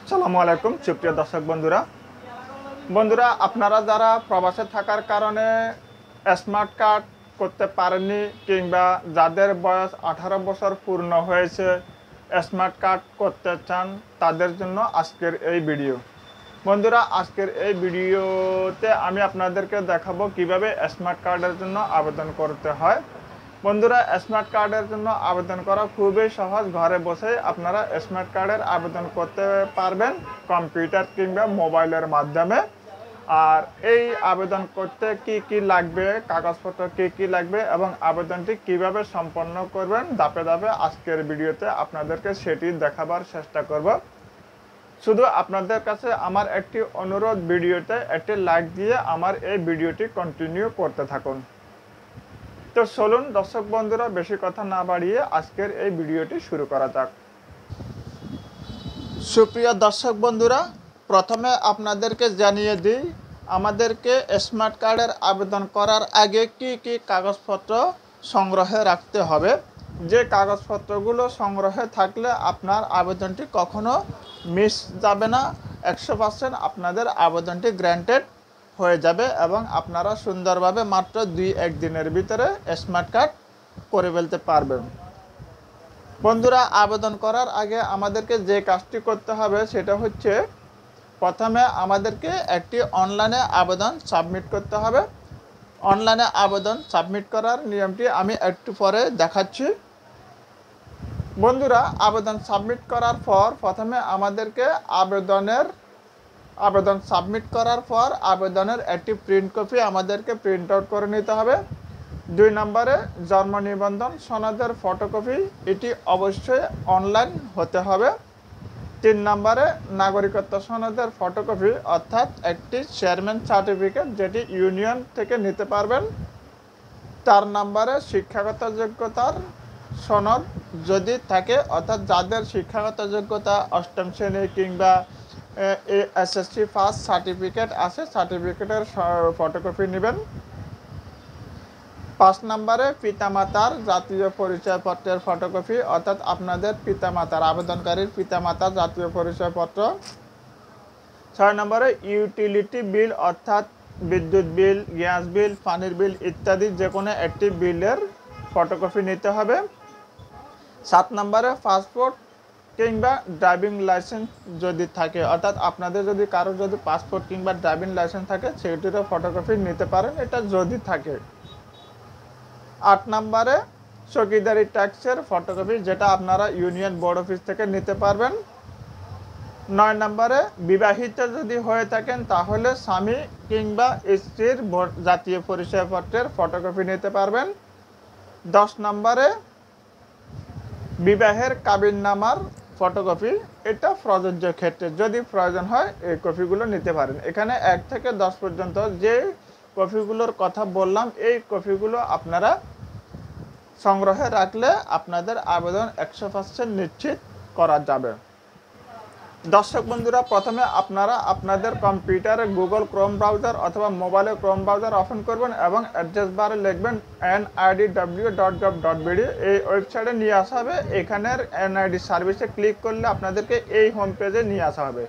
আসসালামু আলাইকুম সুপ্রিয় দর্শক বন্ধুরা আপনারা যারা প্রবাসে থাকার কারণে স্মার্ট কার্ড করতে পারেননি কিংবা যাদের বয়স 18 বছর পূর্ণ হয়েছে স্মার্ট কার্ড করতে চান তাদের জন্য আজকের এই ভিডিও। বন্ধুরা, আজকের এই ভিডিওতে আমি আপনাদেরকে দেখাবো কিভাবে স্মার্ট কার্ডের জন্য আবেদন করতে হয়। বন্ধুরা, স্মার্ট কার্ডের জন্য আবেদন করা খুবই সহজ। ঘরে বসে আপনারা স্মার্ট কার্ডের আবেদন করতে পারবেন কম্পিউটার কিংবা মোবাইলের মাধ্যমে। আর এই আবেদন করতে কি কি লাগবে, কাগজপত্র কি কি লাগবে এবং আবেদনটি কিভাবে সম্পন্ন করবেন ধাপে ধাপে আজকের ভিডিওতে আপনাদেরকে সেটি দেখাবার চেষ্টা করব। শুধু আপনাদের কাছে আমার একটি অনুরোধ, ভিডিওতে একটি লাইক দিয়ে আমার এই ভিডিওটি কন্টিনিউ করতে থাকুন। তো চলুন দর্শক বন্ধুরা, বেশি কথা না বাড়িয়ে আজকের এই ভিডিওটি শুরু করা যাক। সুপ্রিয় দর্শক বন্ধুরা, প্রথমে আপনাদেরকে জানিয়ে দিই আমাদেরকে স্মার্ট কার্ডের আবেদন করার আগে কি কি কাগজপত্র সংগ্রহে রাখতে হবে। যে কাগজপত্রগুলো সংগ্রহে থাকলে আপনার আবেদনটি কখনো মিস যাবে না, 100% আপনাদের আবেদনটি গ্র্যান্টেড হয়ে যাবে এবং আপনারা সুন্দরভাবে মাত্র 2-1 দিনের ভিতরে স্মার্ট কার্ড করে ফেলতে পারবেন। বন্ধুরা, আবেদন করার আগে আমাদেরকে যে কাজটি করতে হবে সেটা হচ্ছে প্রথমে আমাদেরকে একটি অনলাইনে আবেদন সাবমিট করতে হবে। অনলাইনে আবেদন সাবমিট করার নিয়মটি আমি একটু পরে দেখাচ্ছি। বন্ধুরা, আবেদন সাবমিট করার পর প্রথমে আমাদেরকে আবেদন সাবমিট করার পর আবেদনের একটি প্রিন্ট কপি আমাদেরকে প্রিন্ট আউট করে নিতে হবে। 2 নম্বরে জন্ম নিবন্ধন সনদের ফটোকপি, এটি অবশ্যই অনলাইন হতে হবে। 3 নম্বরে নাগরিকত্ব সনদের ফটোকপি অর্থাৎ একটি চেয়ারম্যান সার্টিফিকেট, যেটি ইউনিয়ন থেকে নিতে পারবেন। 4 নম্বরে শিক্ষাগত যোগ্যতার সনদ যদি থাকে, অর্থাৎ যাদের শিক্ষাগত যোগ্যতা 8ম শ্রেণী কিংবা SSC পাস সার্টিফিকেট আছে, সার্টিফিকেটের ফটোকপি নেবেন। 5 নম্বরে পিতামাতার জাতীয় পরিচয়পত্রের ফটোকপি, অর্থাৎ আপনাদের পিতামাতার, আবেদনকারীর পিতামাতার জাতীয় পরিচয়পত্র। 6 নম্বরে ইউটিলিটি বিল, অর্থাৎ বিদ্যুৎ বিল, গ্যাস বিল, পানির বিল ইত্যাদি যে কোনো একটি বিলের ফটোকপি নিতে হবে। 7 নম্বরে পাসপোর্ট কিংবা ড্রাইভিং লাইসেন্স যদি থাকে, অর্থাৎ আপনাদের যদি কারো যদি পাসপোর্ট কিংবা ড্রাইভিং লাইসেন্স থাকে সেটিরও ফটোকপি নিতে পারেন, এটা যদি থাকে। 8 নম্বরে চৌকিদারি ট্যাক্সের ফটোকপি, যেটা আপনারা ইউনিয়ন বোর্ড অফিস থেকে নিতে পারবেন। 9 নম্বরে বিবাহিত যদি হয়ে থাকেন তাহলে স্বামী কিংবা স্ত্রীর জাতীয় পরিচয়পত্রের ফটোকপি নিতে পারবেন। 10 নম্বরে বিবাহের কাবিননামার ফটোকপি, এটা প্রযোজ্য ক্ষেত্রে যদি প্রয়োজন হয় এই কপিগুলো নিতে পারেন। এখানে 1 থেকে 10 পর্যন্ত যে কপিগুলোর কথা বললাম এই কপিগুলো আপনারা সংগ্রহে রাখলে আপনাদের আবেদন 100% নিশ্চিত করা যাবে। দর্শক বন্ধুরা, প্রথমে আপনারা আপনাদের কম্পিউটারে গুগল ক্রোম ব্রাউজার অথবা মোবাইলে ক্রোম ব্রাউজার ওপেন করবেন এবং অ্যাড্রেস বারে লিখবেন nidw.gov.bd। এই ওয়েবসাইটে নিয়ে আসা হবে। এখানের NID সার্ভিসে ক্লিক করলে আপনাদেরকে এই হোম পেজে নিয়ে আসা হবে।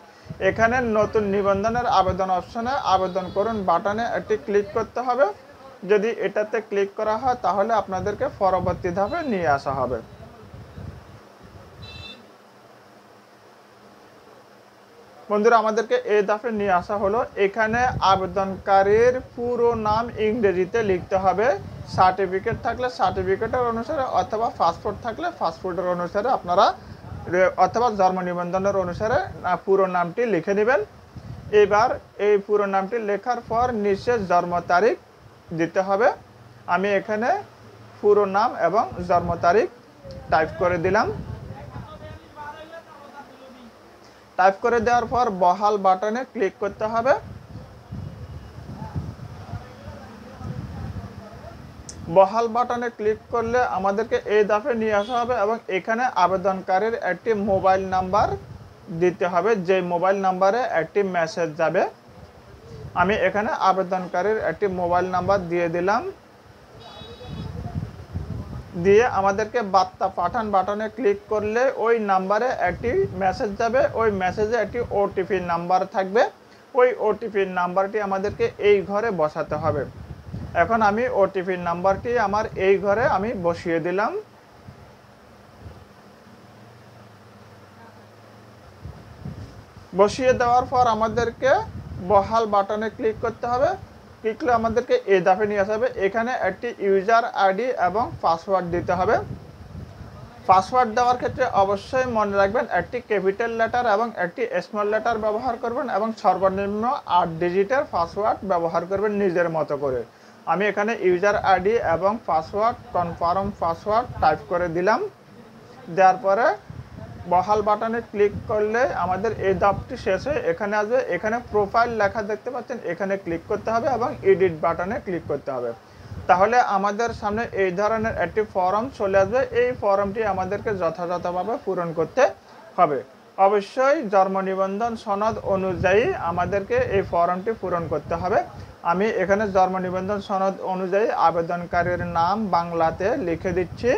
এখানে নতুন নিবন্ধনের আবেদন অপশনে আবেদন করুন বাটনে একটি ক্লিক করতে হবে। যদি এটাতে ক্লিক করা হয় তাহলে আপনাদেরকে পরবর্তী ধাপে নিয়ে আসা হবে। বন্ধুরা, আমাদেরকে এই ধাপে নিয়ে আসা হলো। এখানে আবেদনকারীর পুরো নাম ইংরেজিতে লিখতে হবে। সার্টিফিকেট থাকলে সার্টিফিকেটের অনুসারে, অথবা পাসপোর্ট থাকলে পাসপোর্টের অনুসারে আপনারা, অথবা জন্ম নিবন্ধনের অনুসারে পুরো নামটি লিখে নেবেন। এবার এই পুরো নামটি লেখার পর নিচে জন্ম তারিখ দিতে হবে। আমি এখানে পুরো নাম এবং জন্ম তারিখ টাইপ করে দিলাম। টাইপ করে দেওয়ার পর বহাল বাটনে ক্লিক করতে হবে। বহাল বাটনে ক্লিক করলে আমাদেরকে এই ধাপে নিয়ে আসা হবে এবং এখানে আবেদনকারীর একটি মোবাইল নাম্বার দিতে হবে, যে মোবাইল নাম্বারে একটি মেসেজ যাবে। আমি এখানে আবেদনকারীর একটি মোবাইল নাম্বার দিয়ে দিলাম। দিয়ে আমাদেরকে বার্তা পাঠান বাটনে ক্লিক করলে ওই নাম্বারে একটি মেসেজ যাবে। ওই মেসেজে একটি ওটিপি নাম্বার থাকবে। ওই ওটিপি নাম্বারটি আমাদেরকে এই ঘরে বসাতে হবে। এখন আমি ওটিপি নাম্বারটি আমার এই ঘরে আমি বসিয়ে দিলাম। বসিয়ে দেওয়ার পর আমাদেরকে বহাল বাটনে ক্লিক করতে হবে। ক্লিক করলে আমাদেরকে এই ধাপে নিয়ে আসবে। এখানে একটি ইউজার আইডি এবং পাসওয়ার্ড দিতে হবে। পাসওয়ার্ড দেওয়ার ক্ষেত্রে অবশ্যই মনে রাখবেন একটি ক্যাপিটাল লেটার এবং একটি স্মল লেটার ব্যবহার করবেন এবং সর্বনিম্ন 8 ডিজিটের পাসওয়ার্ড ব্যবহার করবেন নিজের মতো করে। আমি এখানে ইউজার আইডি এবং পাসওয়ার্ড কনফার্ম পাসওয়ার্ড টাইপ করে দিলাম। দেওয়ার পরে বহাল বাটনে ক্লিক করলে আমাদের এই ধাপটি শেষ হয়ে এখানে আসবে। এখানে প্রোফাইল লেখা দেখতে পাচ্ছেন, এখানে ক্লিক করতে হবে এবং এডিট বাটনে ক্লিক করতে হবে। তাহলে আমাদের সামনে এই ধরনের একটি ফর্ম চলে আসবে। এই ফর্মটি আমাদেরকে যথাযথভাবে পূরণ করতে হবে। অবশ্যই জন্ম নিবন্ধন সনদ অনুযায়ী আমাদেরকে এই ফর্মটি পূরণ করতে হবে। আমি এখানে জন্ম নিবন্ধন সনদ অনুযায়ী আবেদনকারীর নাম বাংলাতে লিখে দিচ্ছি।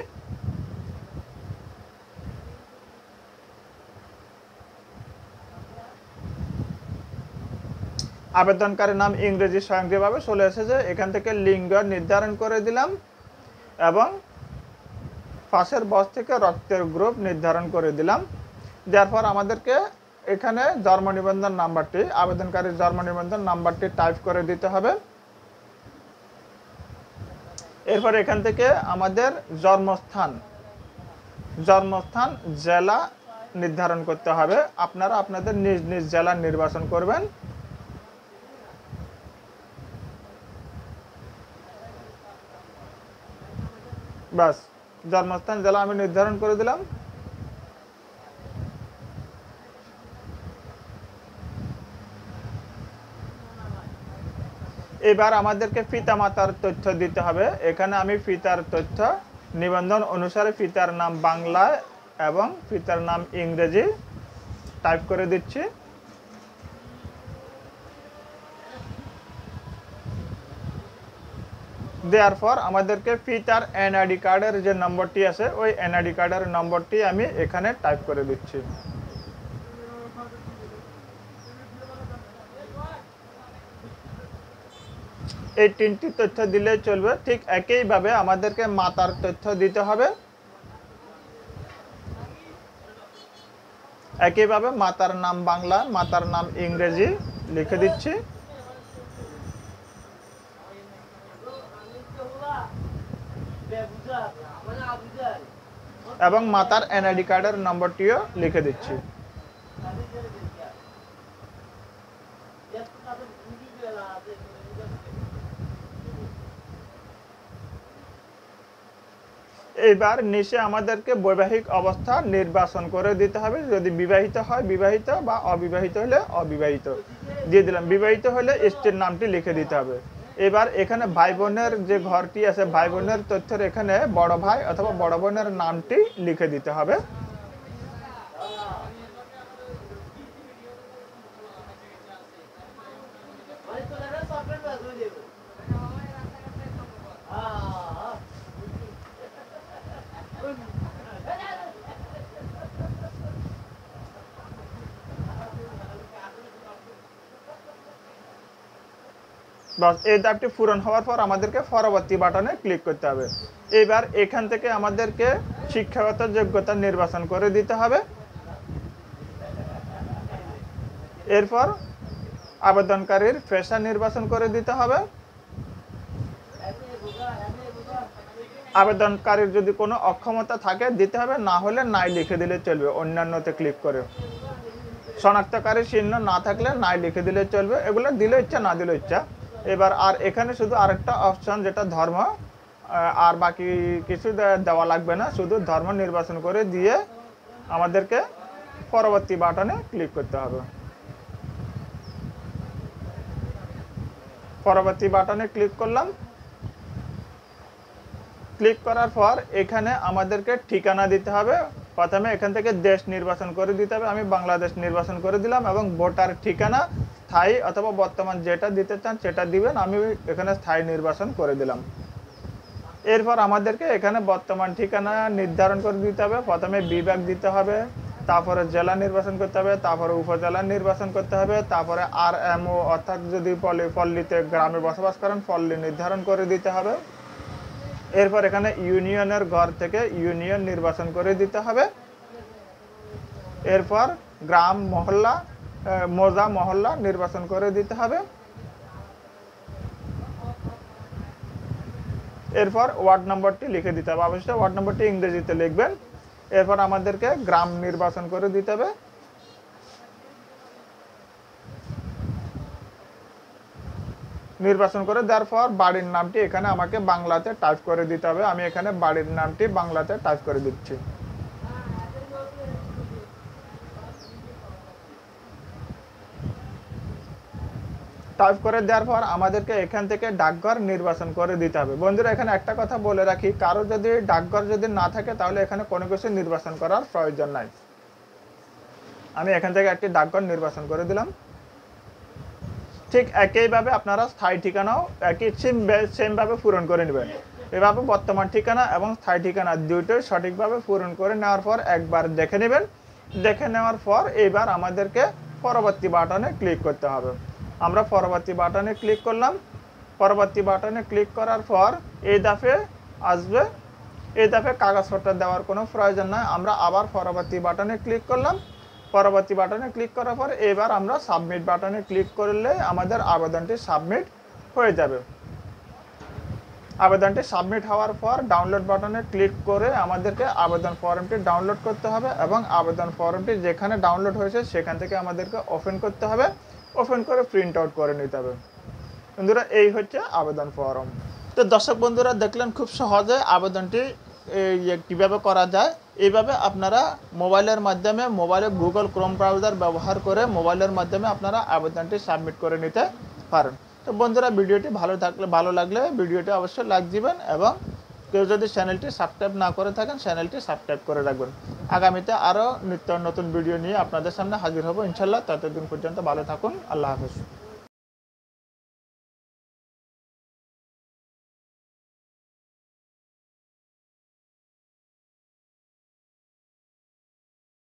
আবেদনকারীর নাম ইংরেজি স্বয়ংক্রিয়ভাবে চলে এসেছে। এখান থেকে লিঙ্গ নির্ধারণ করে দিলাম এবং পাশের বক্স থেকে রক্তের গ্রুপ নির্ধারণ করে দিলাম। যার পর আমাদেরকে এখানে জন্ম নিবন্ধন নাম্বারটি, আবেদনকারীর জন্ম নিবন্ধন নাম্বারটি টাইপ করে দিতে হবে। এরপর এখান থেকে আমাদের জন্মস্থান জেলা নির্ধারণ করতে হবে। আপনারা আপনাদের নিজ নিজ জেলা নির্বাচন করবেন। বাস, জন্মস্থান জেলা আমি নির্ধারণ করে দিলাম। এবার আমাদেরকে পিতামাতার তথ্য দিতে হবে। এখানে আমি পিতার তথ্য নিবন্ধন অনুসারে পিতার নাম বাংলায় এবং পিতার নাম ইংরেজি টাইপ করে দিচ্ছি। দেওয়ার পর আমাদেরকে পিতার এনআইডি কার্ডের যে নম্বরটি আছে ওই এনআইডি কার্ডের নম্বরটি আমি এখানে টাইপ করে দিচ্ছি। এই তিনটি তথ্য দিলে চলবে। ঠিক একইভাবে আমাদেরকে মাতার তথ্য দিতে হবে। একইভাবে মাতার নাম বাংলা, মাতার নাম ইংরেজি লিখে দিচ্ছি। এবং মাতার এনআইডি কার্ডের নম্বরটিও লিখে দিচ্ছি। এইবার নিচে আমাদেরকে বৈবাহিক অবস্থা নির্বাচন করে দিতে হবে। যদি বিবাহিত হয় বিবাহিত, বা অবিবাহিত হলে অবিবাহিত দিয়ে দিলাম। বিবাহিত হলে স্ত্রীর নামটি লিখে দিতে হবে। এবার এখানে ভাই বোনের যে ঘরটি আছে, ভাই বোনের তথ্যের এখানে বড় ভাই অথবা বড় বোনের নামটি লিখে দিতে হবে। বাস, এই ধাপটি পূরণ হওয়ার পর আমাদেরকে পরবর্তী বাটনে ক্লিক করতে হবে। এবার এখান থেকে আমাদেরকে শিক্ষাগত যোগ্যতা নির্বাচন করে দিতে হবে। এরপর আবেদনকারীর পেশা নির্বাচন করে দিতে হবে। আবেদনকারীর যদি কোনো অক্ষমতা থাকে দিতে হবে, না হলে নাই লিখে দিলে চলবে অন্যান্যতে ক্লিক করে। শনাক্তকারী চিহ্ন না থাকলে নাই লিখে দিলে চলবে। এগুলো দিলে ইচ্ছা, না দিলে ইচ্ছা। এবার আর এখানে শুধু আরেকটা অপশন যেটা ধর্ম, আর বাকি কিছু দেওয়া লাগবে না, শুধু ধর্ম নির্বাচন করে দিয়ে আমাদেরকে পরবর্তী বাটনে ক্লিক করতে হবে। পরবর্তী বাটনে ক্লিক করলাম। ক্লিক করার পর এখানে আমাদেরকে ঠিকানা দিতে হবে। প্রথমে এখান থেকে দেশ নির্বাচন করে দিতে হবে। আমি বাংলাদেশ নির্বাচন করে দিলাম এবং ভোটার ঠিকানা স্থায়ী অথবা বর্তমান যেটা দিতে চান সেটা দিবেন। আমি এখানে স্থায়ী নির্বাচন করে দিলাম। এরপর আমাদেরকে এখানে বর্তমান ঠিকানা নির্ধারণ করে দিতে হবে। প্রথমে বিভাগ দিতে হবে, তারপরে জেলা নির্বাচন করতে হবে, তারপরে উপজেলা নির্বাচন করতে হবে, তারপরে RMO অর্থাৎ যদি পল্লীতে গ্রামে বসবাস করেন পল্লী নির্ধারণ করে দিতে হবে। এরপর এখানে ইউনিয়নের ঘর থেকে ইউনিয়ন নির্বাচন করে দিতে হবে। এরপর গ্রাম মহল্লা মৌজা মহল্লা নির্বাচন করে দিতে হবে। এরপর ওয়ার্ড নম্বরটি লিখে দিতে হবে, অবশ্যই ওয়ার্ড নম্বরটি ইংরেজিতে লিখবেন। এরপর আমাদেরকে গ্রাম নির্বাচন করে দিতে হবে। নির্বাচন করে দেওয়ার পর বাড়ির নামটি এখানে আমাকে বাংলাতে টাইপ করে দিতে হবে। আমি এখানে বাড়ির নামটি বাংলাতে টাইপ করে দিচ্ছি। টাইপ করে দেওয়ার পর আমাদেরকে এখান থেকে ডাকঘর নির্বাচন করে দিতে হবে। বন্ধুরা এখানে একটা কথা বলে রাখি, কারো যদি ডাকঘর যদি না থাকে তাহলে এখানে কোনো কিছু নির্বাচন করার প্রয়োজন নাই। আমি এখান থেকে একটি ডাকঘর নির্বাচন করে দিলাম। ঠিক একইভাবে আপনারা স্থায়ী ঠিকানাও একই সেমভাবে পূরণ করে নেবেন। এভাবে বর্তমান ঠিকানা এবং স্থায়ী ঠিকানা দুটোই সঠিকভাবে পূরণ করে নেওয়ার পর একবার দেখে নেবেন। দেখে নেওয়ার পর এইবার আমাদেরকে পরবর্তী বাটনে ক্লিক করতে হবে। আমরা পরবর্তী বাটনে ক্লিক করলাম। পরবর্তী বাটনে ক্লিক করার পর এই ধাপে আসবে। এই ধাপে কাগজপত্র দেওয়ার কোনো প্রয়োজন নাই। আমরা আবার পরবর্তী বাটনে ক্লিক করলাম। পরবর্তী বাটনে ক্লিক করার পর এবার আমরা সাবমিট বাটনে ক্লিক করলে আমাদের আবেদনটি সাবমিট হয়ে যাবে। আবেদনটি সাবমিট হওয়ার পর ডাউনলোড বাটনে ক্লিক করে আমাদেরকে আবেদন ফর্মটি ডাউনলোড করতে হবে এবং আবেদন ফর্মটি যেখানে ডাউনলোড হয়েছে সেখান থেকে আমাদেরকে ওপেন করতে হবে। ওপেন করে প্রিন্ট আউট করে নিতে হবে। বন্ধুরা এই হচ্ছে আবেদন ফর্ম। তো দর্শক বন্ধুরা দেখলেন খুব সহজে আবেদনটি কীভাবে করা যায়। এইভাবে আপনারা মোবাইলের মাধ্যমে মোবাইলে গুগল ক্রোম ব্রাউজার ব্যবহার করে মোবাইলের মাধ্যমে আপনারা আবেদনটি সাবমিট করে নিতে পারেন। তো বন্ধুরা ভিডিওটি ভালো লাগলে ভিডিওটি অবশ্যই লাইক দিবেন এবং কেউ যদি চ্যানেলটি সাবস্ক্রাইব না করে থাকেন চ্যানেলটি সাবস্ক্রাইব করে রাখবেন। আগামীতে আরও নিত্য নতুন ভিডিও নিয়ে আপনাদের সামনে হাজির হব ইনশাল্লাহ। ততদিন পর্যন্ত ভালো থাকুন। আল্লাহ হাফেজ।